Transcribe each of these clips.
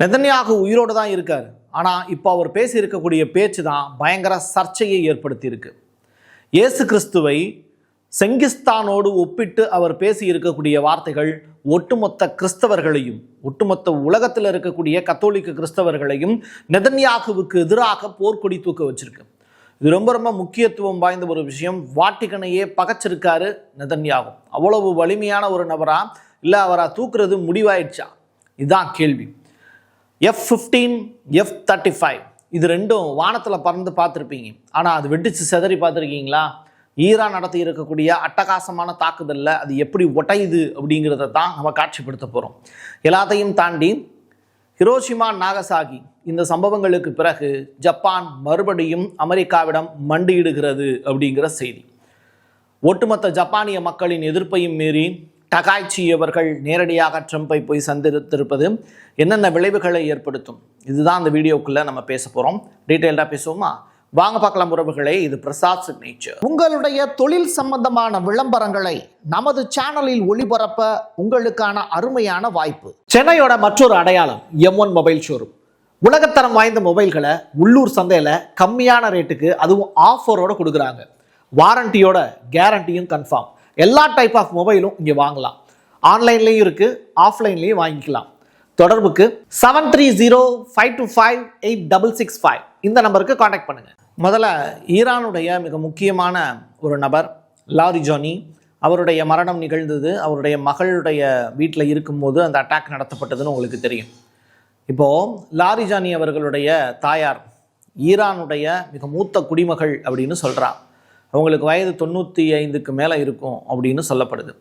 Netanyahu உயிரோடு தான் இருக்கார். ஆனால் இப்போ அவர் பேசி இருக்கக்கூடிய பேச்சு தான் பயங்கர சர்ச்சையை ஏற்படுத்தி இருக்கு. இயேசு கிறிஸ்துவை செங்கிஸ்தானோடு ஒப்பிட்டு அவர் பேசி இருக்கக்கூடிய வார்த்தைகள் ஒட்டுமொத்த கிறிஸ்தவர்களையும், ஒட்டுமொத்த உலகத்தில் இருக்கக்கூடிய கத்தோலிக்க கிறிஸ்தவர்களையும் நெதன்யாகுவுக்கு எதிராக போர்க்கொடி தூக்க வச்சிருக்கு. இது ரொம்ப ரொம்ப முக்கியத்துவம் வாய்ந்த ஒரு விஷயம். வாட்டிகனையே பகைச்சிருக்காரு நெதன்யாகு. அவ்வளவு வலிமையான ஒரு நபரா, இல்லை அவரா தூக்குறது முடிவாயிடுச்சா? இதுதான் கேள்வி. F-15, F-35 இது ரெண்டும் வானத்தில் பறந்து பார்த்துருப்பீங்க. ஆனால் அது வெடிச்சு செதறி பார்த்துருக்கீங்களா? ஈரான் நடத்தி இருக்கக்கூடிய அட்டகாசமான தாக்குதலில் அது எப்படி ஒட்டையுது அப்படிங்கிறத தான் நம்ம காட்சிப்படுத்த போகிறோம். எல்லாத்தையும் தாண்டி ஹிரோஷிமா நாகசாகி இந்த சம்பவங்களுக்கு பிறகு ஜப்பான் மறுபடியும் அமெரிக்காவிடம் மண்டியிடுகிறது அப்படிங்கிற செய்தி. ஒட்டுமொத்த ஜப்பானிய மக்களின் எதிர்ப்பையும் மீறி டகாய்ச்சி அவர்கள் நேரடியாக ட்ரம்பை போய் சந்தித்திருப்பது என்னென்ன விளைவுகளை ஏற்படுத்தும், இதுதான் அந்த வீடியோக்குள்ளே நம்ம பேச போகிறோம். டீட்டெயில்டாக பேசுவோமா? வாங்க பார்க்கலாம் உறவுகளே. இது பிரசாத் சிக்னேச்சர். உங்களுடைய தொழில் சம்பந்தமான விளம்பரங்களை நமது சேனலில் ஒளிபரப்ப உங்களுக்கான அருமையான வாய்ப்பு. சென்னையோட மற்றொரு அடையாளம் M1 மொபைல் ஷோரூம். உலகத்தரம் வாய்ந்த மொபைல்களை உள்ளூர் சந்தையில் கம்மியான ரேட்டுக்கு, அதுவும் ஆஃபரோட கொடுக்குறாங்க. வாரண்டியோட கேரண்டியும் கன்ஃபார்ம். எல்லா டைப் ஆஃப் மொபைலும் இங்கே வாங்கலாம். ஆன்லைன்லேயும் இருக்குது, ஆஃப்லைன்லேயும் வாங்கிக்கலாம். தொடர்புக்கு 7305258665 இந்த நம்பருக்கு காண்டாக்ட் பண்ணுங்கள். முதல்ல ஈரானுடைய மிக முக்கியமான ஒரு நபர் லாரிஜானி, அவருடைய மரணம் நிகழ்ந்தது அவருடைய மகளுடைய வீட்டில் இருக்கும்போது அந்த அட்டாக் நடத்தப்பட்டதுன்னு உங்களுக்கு தெரியும். இப்போது லாரிஜானி அவர்களுடைய தாயார் ஈரானுடைய மிக மூத்த குடிமகள் அப்படின்னு சொல்கிறார். அவங்களுக்கு வயது 95க்கு மேலே இருக்கும் அப்படின்னு சொல்லப்படுது.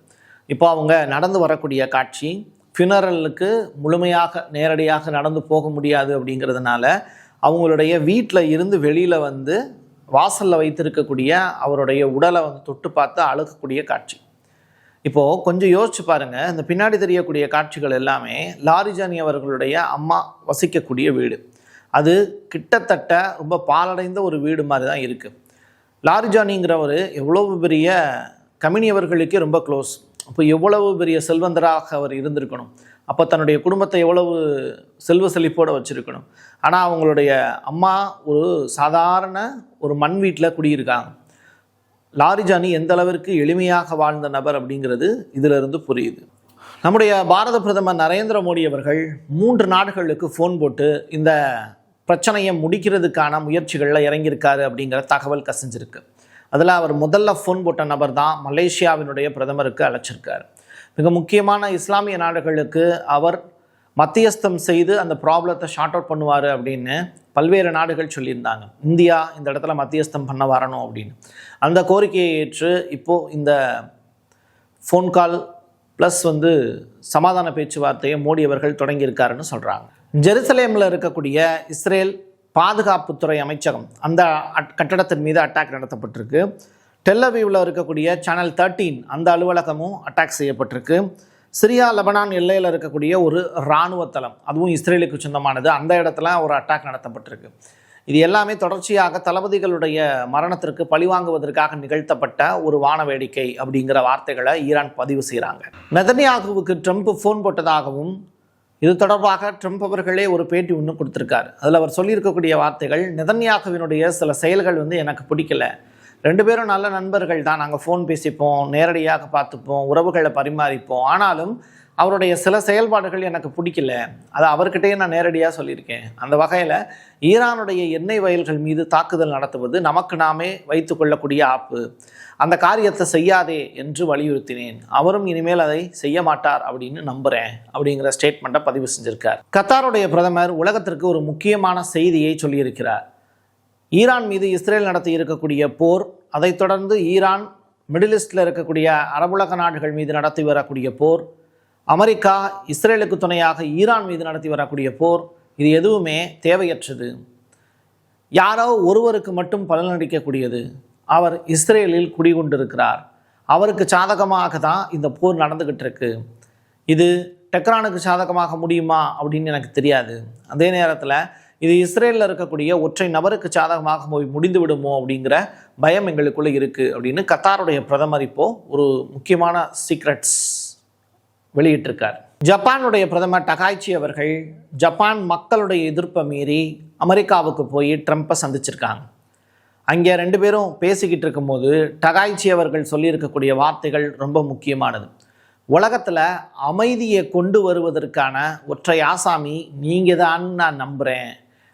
இப்போ அவங்க நடந்து வரக்கூடிய காட்சி, ஃபினரலுக்கு முழுமையாக நேரடியாக நடந்து போக முடியாது அப்படிங்கிறதுனால அவங்களுடைய வீட்டில் இருந்து வெளியில் வந்து வாசலில் வைத்திருக்கக்கூடிய அவருடைய உடலை வந்து தொட்டு பார்த்து அழுகக்கூடிய காட்சி. இப்போது கொஞ்சம் யோசிச்சு பாருங்கள். இந்த பின்னாடி தெரியக்கூடிய காட்சிகள் எல்லாமே லாரிஜானி அவர்களுடைய அம்மா வசிக்கக்கூடிய வீடு. அது கிட்டத்தட்ட ரொம்ப பாலடைந்த ஒரு வீடு மாதிரி தான் இருக்குது. லாரிஜானிங்கிறவர் எவ்வளவு பெரிய கமினியவர்களுக்கே ரொம்ப க்ளோஸ். அப்போ எவ்வளவு பெரிய செல்வந்தராக அவர் இருந்திருக்கணும். அப்போ தன்னுடைய குடும்பத்தை எவ்வளவு செல்வ செழிப்போடு வச்சுருக்கணும். ஆனால் அவங்களுடைய அம்மா ஒரு சாதாரண ஒரு மண் வீட்டில் குடியிருக்காங்க. லாரிஜானி எந்த அளவிற்கு எளிமையாக வாழ்ந்த நபர் அப்படிங்கிறது இதிலிருந்து புரியுது. நம்முடைய பாரத பிரதமர் நரேந்திர மோடி அவர்கள் 3 நாடுகளுக்கு ஃபோன் போட்டு இந்த பிரச்சனையை முடிக்கிறதுக்கான முயற்சிகளில் இறங்கியிருக்காரு அப்படிங்கிற தகவல் கசிஞ்சிருக்கு. அதில் அவர் முதல்ல ஃபோன் போட்ட நபர் தான் மலேசியாவினுடைய பிரதமருக்கு அழைச்சிருக்கார். மிக முக்கியமான இஸ்லாமிய நாடுகளுக்கு அவர் மத்தியஸ்தம் செய்து அந்த ப்ராப்ளத்தை ஷார்ட் அவுட் பண்ணுவார் அப்படின்னு பல்வேறு நாடுகள் சொல்லியிருந்தாங்க. இந்தியா இந்த இடத்துல மத்தியஸ்தம் பண்ண வரணும் அப்படின்னு. அந்த கோரிக்கையை ஏற்று இப்போது இந்த ஃபோன் கால் ப்ளஸ் வந்து சமாதான பேச்சுவார்த்தையை மோடி அவர்கள் தொடங்கியிருக்காருன்னு சொல்கிறாங்க. ஜெருசலேமில் இருக்கக்கூடிய இஸ்ரேல் பாதுகாப்புத்துறை அமைச்சகம் அந்த கட்டடத்தின் மீது அட்டாக் நடத்தப்பட்டிருக்கு. டெல்லவீவில் இருக்கக்கூடிய சேனல் 13 அந்த அலுவலகமும் அட்டாக் செய்யப்பட்டிருக்கு. சிரியா லெபனான் எல்லையில் இருக்கக்கூடிய ஒரு இராணுவ தளம், அதுவும் இஸ்ரேலுக்கு சொந்தமானது, அந்த இடத்துல ஒரு அட்டாக் நடத்தப்பட்டிருக்கு. இது எல்லாமே தொடர்ச்சியாக தளபதிகளுடைய மரணத்திற்கு பழிவாங்குவதற்காக நிகழ்த்தப்பட்ட ஒரு வான வேடிக்கை அப்படிங்கிற வார்த்தைகளை ஈரான் பதிவு செய்கிறாங்க. நெதன்யாகுவுக்கு ட்ரம்ப் ஃபோன் போட்டதாகவும் இது தொடர்பாக ட்ரம்ப் அவர்களே ஒரு பேட்டி ஒன்று கொடுத்துருக்காரு. அதில் அவர் சொல்லியிருக்கக்கூடிய வார்த்தைகள், நெதன்யாகுவினுடைய சில செயல்கள் வந்து எனக்கு பிடிக்கல. 2 பேரும் நல்ல நண்பர்கள் தான், நாங்கள் ஃபோன் பேசிப்போம், நேரடியாக பார்த்துப்போம், உறவுகளை பரிமாறிப்போம். ஆனாலும் அவருடைய சில செயல்பாடுகள் எனக்கு பிடிக்கல. அதை அவர்கிட்டயே நான் நேரடியாக சொல்லியிருக்கேன். அந்த வகையில் ஈரானுடைய எண்ணெய் வயல்கள் மீது தாக்குதல் நடத்துவது நமக்கு நாமே வைத்து கொள்ளக்கூடிய ஆப்பு. அந்த காரியத்தை செய்யாதே என்று வலியுறுத்தினேன். அவரும் இனிமேல் அதை செய்ய மாட்டார் அப்படின்னு நம்புகிறேன் அப்படிங்கிற ஸ்டேட்மெண்ட்டை பதிவு செஞ்சிருக்கார். கத்தாருடைய பிரதமர் உலகத்திற்கு ஒரு முக்கியமான செய்தியை சொல்லியிருக்கிறார். ஈரான் மீது இஸ்ரேல் நடத்தி இருக்கக்கூடிய போர், அதைத் தொடர்ந்து ஈரான் மிடில் ஈஸ்டில் இருக்கக்கூடிய அரபுலக நாடுகள் மீது நடத்தி வரக்கூடிய போர், அமெரிக்கா இஸ்ரேலுக்கு துணையாக ஈரான் மீது நடத்தி வரக்கூடிய போர், இது எதுவுமே தேவையற்றது. யாரோ ஒருவருக்கு மட்டும் பலனளிக்கக்கூடியது. அவர் இஸ்ரேலில் குடிகொண்டிருக்கிறார். அவருக்கு சாதகமாக தான் இந்த போர் நடந்துக்கிட்டு இருக்கு. இது டெக்ரானுக்கு சாதகமாக முடியுமா அப்படின்னு எனக்கு தெரியாது. அதே நேரத்தில் இது இஸ்ரேலில் இருக்கக்கூடிய ஒற்றை நபருக்கு சாதகமாக போய் முடிந்து விடுமோ அப்படிங்கிற பயம் எங்களுக்குள்ளே இருக்குது அப்படின்னு கத்தாருடைய பிரதமர் இப்போது ஒரு முக்கியமான சீக்ரெட்ஸ் வெளியிட்டிருக்கார். ஜப்பானுடைய பிரதமர் டகாய்ச்சி அவர்கள் ஜப்பான் மக்களுடைய எதிர்ப்பை மீறி அமெரிக்காவுக்கு போய் ட்ரம்ப்பை சந்திச்சிருக்காங்க. அங்கே ரெண்டு பேரும் பேசிக்கிட்டு இருக்கும்போது டகாய்ச்சி அவர்கள் சொல்லியிருக்கக்கூடிய வார்த்தைகள் ரொம்ப முக்கியமானது. உலகத்தில் அமைதியை கொண்டு வருவதற்கான ஒற்றை ஆசாமி நீங்கள் தான் நான் நம்புகிறேன்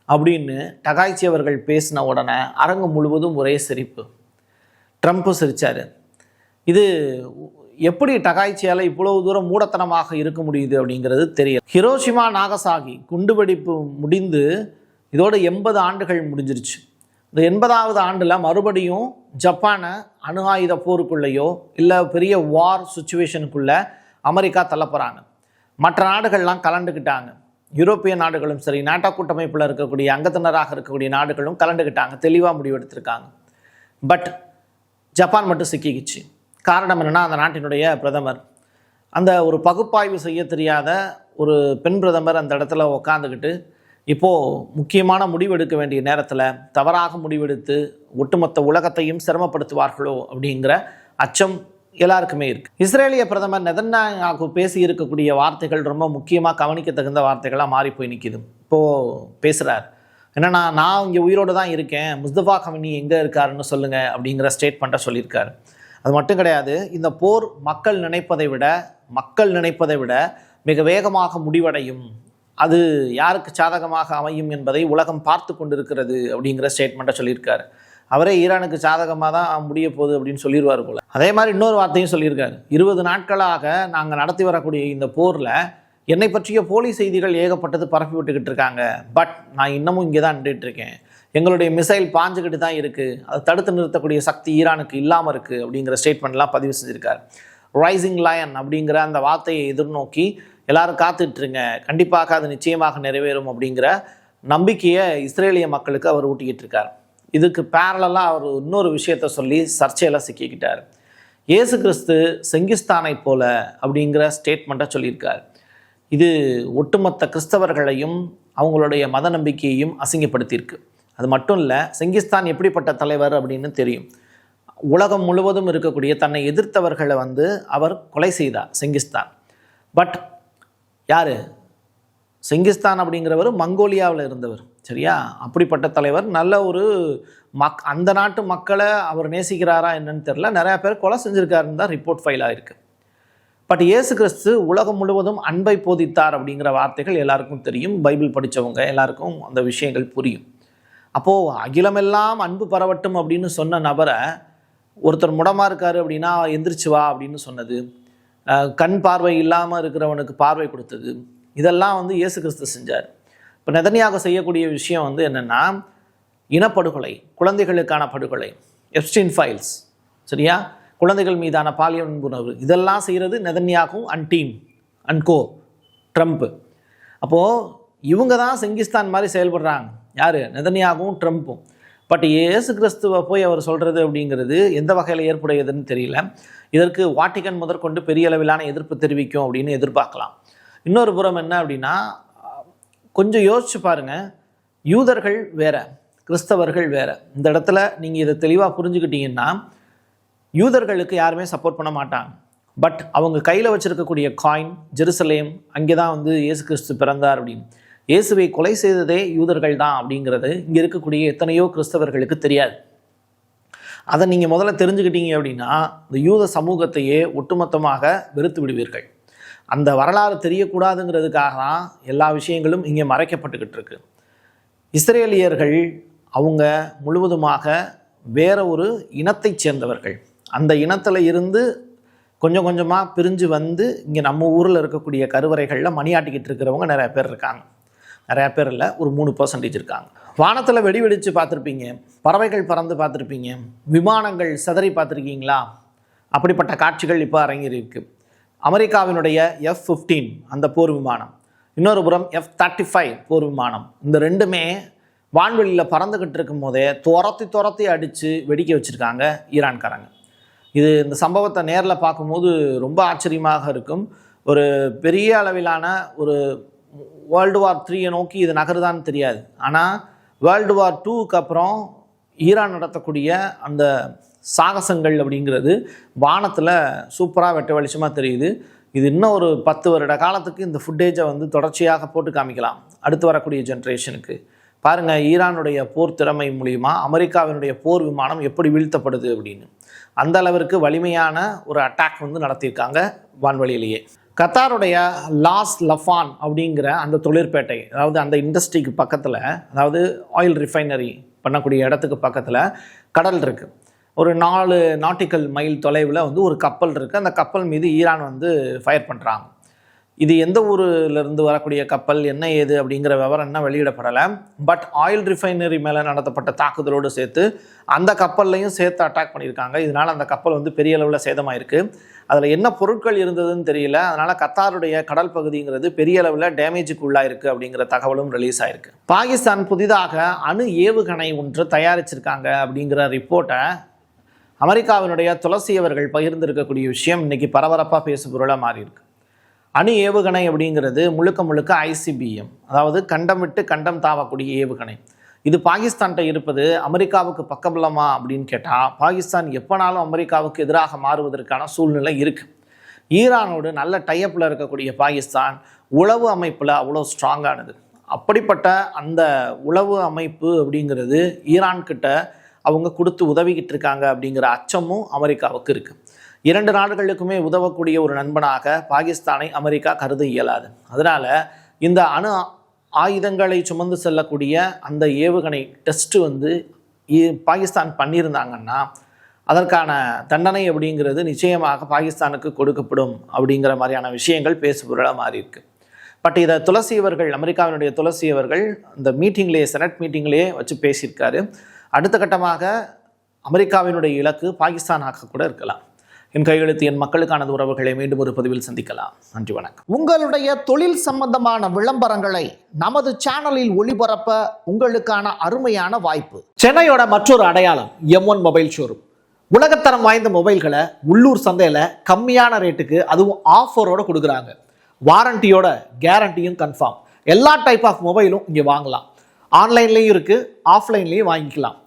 அப்படின்னு டகாய்ச்சி அவர்கள் பேசின உடனே அரங்கு முழுவதும் ஒரே சிரிப்பு. ட்ரம்ப்பு சிரித்தார். இது எப்படி டகாய்ச்சியால் இவ்வளவு தூரம் மூடத்தனமாக இருக்க முடியுது அப்படிங்கிறது தெரியல. ஹிரோஷிமா நாகசாகி குண்டுவெடிப்பு முடிந்து இதோட 80 ஆண்டுகள் முடிஞ்சிருச்சு. இந்த 80வது ஆண்டில் மறுபடியும் ஜப்பானை அணு ஆயுத போருக்குள்ளேயோ இல்லை பெரிய வார் சுச்சுவேஷனுக்குள்ளே அமெரிக்கா தள்ளப்போகிறாங்க. மற்ற நாடுகள்லாம் கலண்டுக்கிட்டாங்க. யூரோப்பிய நாடுகளும் சரி, நாட்டோ கூட்டமைப்பில் இருக்கக்கூடிய அங்கத்தினராக இருக்கக்கூடிய நாடுகளும் கலண்டுக்கிட்டாங்க, தெளிவாக முடிவெடுத்திருக்காங்க. பட் ஜப்பான் மட்டும் சிக்கிக்கிச்சு. காரணம் என்னென்னா, அந்த நாட்டினுடைய பிரதமர், அந்த ஒரு பகுப்பாய்வு செய்ய தெரியாத ஒரு பெண் பிரதமர் அந்த இடத்துல உக்காந்துக்கிட்டு இப்போது முக்கியமான முடிவெடுக்க வேண்டிய நேரத்தில் தவறாக முடிவெடுத்து ஒட்டுமொத்த உலகத்தையும் சிரமப்படுத்துவார்களோ அப்படிங்கிற அச்சம் எல்லாருக்குமே இருக்குது. இஸ்ரேலிய பிரதமர் நெதன்யாகு பேசி இருக்கக்கூடிய வார்த்தைகள் ரொம்ப முக்கியமாக கவனிக்க தகுந்த வார்த்தைகளாக மாறி போய் நிற்கிது. இப்போது பேசுகிறார் என்னன்னா, நான் இங்கே உயிரோடு தான் இருக்கேன், முஸ்தபா கமினி எங்கே இருக்காருன்னு சொல்லுங்கள் அப்படிங்கிற ஸ்டேட்மெண்ட்டை சொல்லியிருக்காரு. அது மட்டும் கிடையாது, இந்த போர் மக்கள் நினைப்பதை விட மிக வேகமாக முடிவடையும், அது யாருக்கு சாதகமாக அமையும் என்பதை உலகம் பார்த்து கொண்டிருக்கிறது அப்படிங்கிற ஸ்டேட்மெண்ட்டை சொல்லியிருக்காரு. அவரே ஈரானுக்கு சாதகமாக தான் முடிய போகுது அப்படின்னு சொல்லிடுவார் போல. அதே மாதிரி இன்னொரு வார்த்தையும் சொல்லியிருக்காரு. 20 நாட்களாக நாங்கள் நடத்தி வரக்கூடிய இந்த போரில் என்னை பற்றிய போலி செய்திகள் ஏகப்பட்டது பரப்பி விட்டுக்கிட்டு இருக்காங்க. பட் நான் இன்னமும் இங்கே தான் நின்றுட்டு இருக்கேன். எங்களுடைய மிசைல் பாஞ்சுக்கிட்டு தான் இருக்குது. அதை தடுத்து நிறுத்தக்கூடிய சக்தி ஈரானுக்கு இல்லாமல் இருக்குது அப்படிங்கிற ஸ்டேட்மெண்ட்லாம் பதிவு செஞ்சுருக்கார். ரைசிங் லயன் அப்படிங்கிற அந்த வார்த்தையை எதிர்நோக்கி எல்லாரும் காத்துட்ருங்க, கண்டிப்பாக அது நிச்சயமாக நிறைவேறும் அப்படிங்கிற நம்பிக்கையை இஸ்ரேலிய மக்களுக்கு அவர் ஊட்டிக்கிட்டு இருக்கார். இதுக்கு பேரலாக அவர் இன்னொரு விஷயத்த சொல்லி சர்ச்சையில் சிக்கிக்கிட்டார். இயேசு கிறிஸ்து செங்கிஸ்தானை போல அப்படிங்கிற ஸ்டேட்மெண்ட்டை சொல்லியிருக்கார். இது ஒட்டுமொத்த கிறிஸ்தவர்களையும் அவங்களுடைய மத நம்பிக்கையையும் அசிங்கப்படுத்தியிருக்கு. அது மட்டும் இல்லை, செங்கிஸ்தான் எப்படிப்பட்ட தலைவர் அப்படின்னு தெரியும். உலகம் முழுவதும் இருக்கக்கூடிய தன்னை எதிர்த்தவர்களை அவர் கொலை செய்தார் செங்கிஸ்தான். பட் யார்? செங்கிஸ்தான் அப்படிங்கிறவர் மங்கோலியாவில் இருந்தவர், சரியா? அப்படிப்பட்ட தலைவர், நல்ல ஒரு அந்த நாட்டு மக்களை அவர் நேசிக்கிறாரா என்னன்னு தெரியல, நிறையா பேர் கொலை செஞ்சுருக்காருன்னு தான் ரிப்போர்ட் ஃபைல் ஆகிருக்கு. பட் இயேசு கிறிஸ்து உலகம் முழுவதும் அன்பை போதித்தார் அப்படிங்கிற வார்த்தைகள் எல்லாருக்கும் தெரியும். பைபிள் படித்தவங்க எல்லாருக்கும் அந்த விஷயங்கள் புரியும். அப்போது அகிலமெல்லாம் அன்பு பரவட்டும் அப்படின்னு சொன்ன நபரை ஒருத்தர் முடமாக இருக்காரு அப்படின்னா எந்திரிச்சு வா அப்படின்னு சொன்னது, கண் பார்வை இல்லாமல் இருக்கிறவனுக்கு பார்வை கொடுத்தது, இதெல்லாம் இயேசு கிறிஸ்து செஞ்சார். இப்போ நெதன்யாகு செய்யக்கூடிய விஷயம் என்னென்னா, இனப்படுகொலை, குழந்தைகளுக்கான படுகொலை, எப்ஸ்டீன் ஃபைல்ஸ், சரியா, குழந்தைகள் மீதான பாலியல் வன்புணர்வு, இதெல்லாம் செய்கிறது Netanyahu and team and co Trump. அப்போது இவங்க தான் செங்கிஸ்தான் மாதிரி செயல்படுறாங்க. யார்? நெதன்யாகுவும் ட்ரம்ப்பும். பட் இயேசு கிறிஸ்துவை போய் அவர் சொல்கிறது அப்படிங்கிறது எந்த வகையில் ஏற்புடையதுன்னு தெரியல. இதற்கு வாட்டிகன் முதற்கொண்டு பெரிய அளவிலான எதிர்ப்பு தெரிவிக்கும் அப்படின்னு எதிர்பார்க்கலாம். இன்னொரு புறம் என்ன அப்படின்னா, கொஞ்சம் யோசிச்சு பாருங்கள், யூதர்கள் வேற, கிறிஸ்தவர்கள் வேற. இந்த இடத்துல நீங்கள் இதை தெளிவாக புரிஞ்சுக்கிட்டீங்கன்னா, யூதர்களுக்கு யாருமே சப்போர்ட் பண்ண மாட்டாங்க. பட் அவங்க கையில் வச்சுருக்கக்கூடிய காயின் ஜெருசலேம், அங்கே தான் இயேசு கிறிஸ்து பிறந்தார் அப்படின்னு, இயேசுவை கொலை செய்ததே யூதர்கள் தான் அப்படிங்கிறது இங்கே இருக்கக்கூடிய எத்தனையோ கிறிஸ்தவர்களுக்கு தெரியாது. அதை நீங்கள் முதல்ல தெரிஞ்சுக்கிட்டீங்க அப்படின்னா இந்த யூத சமூகத்தையே ஒட்டுமொத்தமாக வெறுத்து விடுவீர்கள். அந்த வரலாறு தெரியக்கூடாதுங்கிறதுக்காக தான் எல்லா விஷயங்களும் இங்கே மறைக்கப்பட்டுக்கிட்டு இருக்கு. இஸ்ரேலியர்கள் அவங்க முழுவதுமாக வேற ஒரு இனத்தை சேர்ந்தவர்கள். அந்த இனத்தில் இருந்து கொஞ்சம் கொஞ்சமாக பிரிஞ்சு இங்கே நம்ம ஊரில் இருக்கக்கூடிய கருவறைகளில் மணியாட்டிக்கிட்டு இருக்கிறவங்க நிறையா பேர் இருக்காங்க. நிறையா பேர் இல்லை, ஒரு 3% இருக்காங்க. வானத்தில் வெடி வெடித்து பார்த்துருப்பீங்க, பறவைகள் பறந்து பார்த்துருப்பீங்க, விமானங்கள் சிதறி பார்த்துருக்கீங்களா? அப்படிப்பட்ட காட்சிகள் இப்போ அரங்கேறியிருக்கு. அமெரிக்காவினுடைய F-15 அந்த போர் விமானம், இன்னொரு புறம் F-35 போர் விமானம், இந்த ரெண்டுமே வான்வெளியில் பறந்துக்கிட்டு இருக்கும் போதே துரத்தி அடித்து வெடிக்க வச்சுருக்காங்க ஈரான்காரங்க. இந்த சம்பவத்தை நேரில் பார்க்கும்போது ரொம்ப ஆச்சரியமாக இருக்கும். ஒரு பெரிய அளவிலான ஒரு வேர்ல்டு வார் 3 நோக்கி இது நகருதான்னு தெரியாது. ஆனால் வேர்ல்டு வார் 2க்கு அப்புறம் ஈரான் நடத்தக்கூடிய அந்த சாகசங்கள் அப்படிங்கிறது வானத்தில் சூப்பராக வெட்ட வெளிச்சமாக தெரியுது. இது இன்னும் ஒரு 10 வருட காலத்துக்கு இந்த ஃபுட்டேஜை வந்து தொடர்ச்சியாக போட்டு காமிக்கலாம் அடுத்து வரக்கூடிய ஜென்ரேஷனுக்கு. பாருங்கள், ஈரானுடைய போர் திறமை மூலிமா அமெரிக்காவினுடைய போர் விமானம் எப்படி வீழ்த்தப்படுது அப்படின்னு. அந்த அளவிற்கு வலிமையான ஒரு அட்டாக் வந்து நடத்தியிருக்காங்க வான்வெளியிலேயே. கத்தாருடைய லாஸ் லஃபான் அப்படிங்கிற அந்த தொழிற்பேட்டை, அதாவது அந்த இண்டஸ்ட்ரிக்கு பக்கத்தில், அதாவது ஆயில் ரிஃபைனரி பண்ணக்கூடிய இடத்துக்கு பக்கத்தில் கடல் இருக்குது. ஒரு 4 நாட்டிக்கல் மைல் தொலைவில் வந்து ஒரு கப்பல் இருக்குது. அந்த கப்பல் மீது ஈரான் வந்து ஃபயர் பண்ணுறாங்க. இது எந்த ஊரிலிருந்து வரக்கூடிய கப்பல், என்ன ஏது அப்படிங்கிற விவரம் என்ன வெளியிடப்படலை. பட் ஆயில் ரிஃபைனரி மேலே நடத்தப்பட்ட தாக்குதலோடு சேர்த்து அந்த கப்பல்லையும் சேர்த்து அட்டாக் பண்ணியிருக்காங்க. இதனால் அந்த கப்பல் வந்து பெரிய அளவில் சேதமாயிருக்கு. அதில் என்ன பொருட்கள் இருந்ததுன்னு தெரியல. அதனால் கத்தாருடைய கடல் பகுதிங்கிறது பெரிய அளவில் டேமேஜுக்கு உள்ளாயிருக்கு அப்படிங்கிற தகவலும் ரிலீஸ் ஆயிருக்கு. பாகிஸ்தான் புதிதாக அணு ஏவுகணை ஒன்று தயாரிச்சிருக்காங்க அப்படிங்கிற ரிப்போர்ட்டை அமெரிக்காவினுடைய துளசி அவர்கள் பகிர்ந்திருக்கக்கூடிய விஷயம் இன்னைக்கு பரபரப்பாக பேசுபொருளாக மாறியிருக்கு. அணு ஏவுகணை அப்படிங்கிறது முழுக்க முழுக்க ICBM, அதாவது கண்டம் விட்டு கண்டம் தாவக்கூடிய ஏவுகணை. இது பாகிஸ்தான்கிட்ட இருப்பது அமெரிக்காவுக்கு பக்கபலமா அப்படின்னு கேட்டால், பாகிஸ்தான் எப்போனாலும் அமெரிக்காவுக்கு எதிராக மாறுவதற்கான சூழ்நிலை இருக்குது. ஈரானோடு நல்ல டைப்பில் இருக்கக்கூடிய பாகிஸ்தான் உளவு அமைப்பில் அவ்வளோ ஸ்ட்ராங்கானது. அப்படிப்பட்ட அந்த உளவு அமைப்பு அப்படிங்கிறது ஈரான்கிட்ட அவங்க கொடுத்து உதவிக்கிட்டு இருக்காங்க அப்படிங்கிற அச்சமும் அமெரிக்காவுக்கு இருக்குது. 2 நாடுகளுக்குமே உதவக்கூடிய ஒரு நண்பனாக பாகிஸ்தானை அமெரிக்கா கருத இயலாது. அதனால் இந்த அணு ஆயுதங்களை சுமந்து செல்லக்கூடிய அந்த ஏவுகணை டெஸ்ட்டு வந்து பாகிஸ்தான் பண்ணியிருந்தாங்கன்னா அதற்கான தண்டனை அப்படிங்கிறது நிச்சயமாக பாகிஸ்தானுக்கு கொடுக்கப்படும் அப்படிங்கிற மாதிரியான விஷயங்கள் பேசுபொருளாக மாறியிருக்கு. பட் இதை துளசி அவர்கள், அமெரிக்காவினுடைய துளசி அவர்கள் இந்த மீட்டிங்லேயே, செனட் மீட்டிங்லேயே வச்சு பேசியிருக்காரு. அடுத்த கட்டமாக அமெரிக்காவினுடைய இலக்கு பாகிஸ்தானாக கூட இருக்கலாம். என் கையெழுத்து என் மக்களுக்கானது உறவுகளை மீண்டும் ஒரு பதிவில் சந்திக்கலாம். நன்றி, வணக்கம். உங்களுடைய தொழில் சம்பந்தமான விளம்பரங்களை நமது சேனலில் ஒளிபரப்ப உங்களுக்கான அருமையான வாய்ப்பு. சென்னையோட மற்றொரு அடையாளம் M1 மொபைல் ஷோரூம். உலகத்தரம் வாய்ந்த மொபைல்களை உள்ளூர் சந்தையில் கம்மியான ரேட்டுக்கு, அதுவும் ஆஃபரோட கொடுக்குறாங்க. வாரண்டியோட, கேரண்டியும் கன்ஃபார்ம். எல்லா டைப் ஆஃப் மொபைலும் இங்கே வாங்கலாம். ஆன்லைன்லேயும் இருக்குது, ஆஃப்லைன்லேயும் வாங்கிக்கலாம்.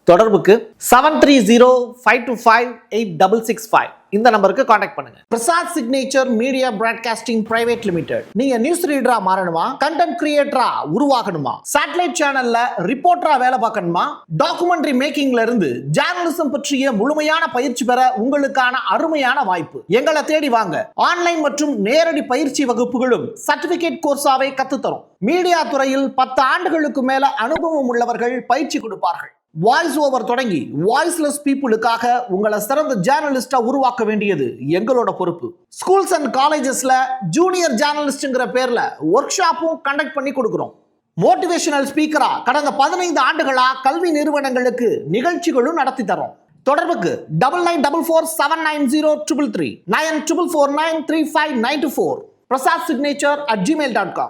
தொடர்புக்கு 7305258665 இந்த நம்பருக்கு காண்டாக்ட் பண்ணுங்க. Prasad signature media broadcasting private limited. நீங்க நியூஸ் ரீடரா மாறணுமா, கண்டென்ட் கிரியேட்டரா உருவாகணுமா, சேட்டலைட் சேனல்ல ரிப்போர்ட்டரா வேலை பார்க்கணுமா, டாக்குமெண்ட்ரி மேக்கிங்ல இருந்து ஜேர்னலிசம் பற்றிய முழுமையான பயிற்சி பெற உங்களுக்கான அருமையான வாய்ப்பு. எங்களை தேடி வாங்க. ஆன்லைன் மற்றும் நேரடி பயிற்சி வகுப்புகளும் சர்டிபிகேட் கோர்ஸாவே கத்துத்தரும். மீடியா துறையில் 10 ஆண்டுகளுக்கு மேல அனுபவம் உள்ளவர்கள் பயிற்சி கொடுப்பார்கள். வாய்ஸ் ஓவர் தொடங்கி வாய்ஸ்லெஸ் பீப்புளுக்காக உங்களை சிறந்த ஜேர்னலிஸ்டா உருவாக்க வேண்டியது எங்களோட பொறுப்பு. ஸ்கூல்ஸ் அண்ட் காலேஜஸ்ல ஜூனியர் ஜேர்னலிஸ்ட்ங்கிற பேர்ல ஒர்க் ஷாப்பும் கண்டக்ட் பண்ணி கொடுக்கிறோம். மோட்டிவேஷனல் ஸ்பீக்கரா கடந்த 15 ஆண்டுகளா கல்வி நிறுவனங்களுக்கு நிகழ்ச்சிகளும் நடத்தி தரோம். தொடர்புக்கு 9944790333 94493594 prasad signature@gmail.com.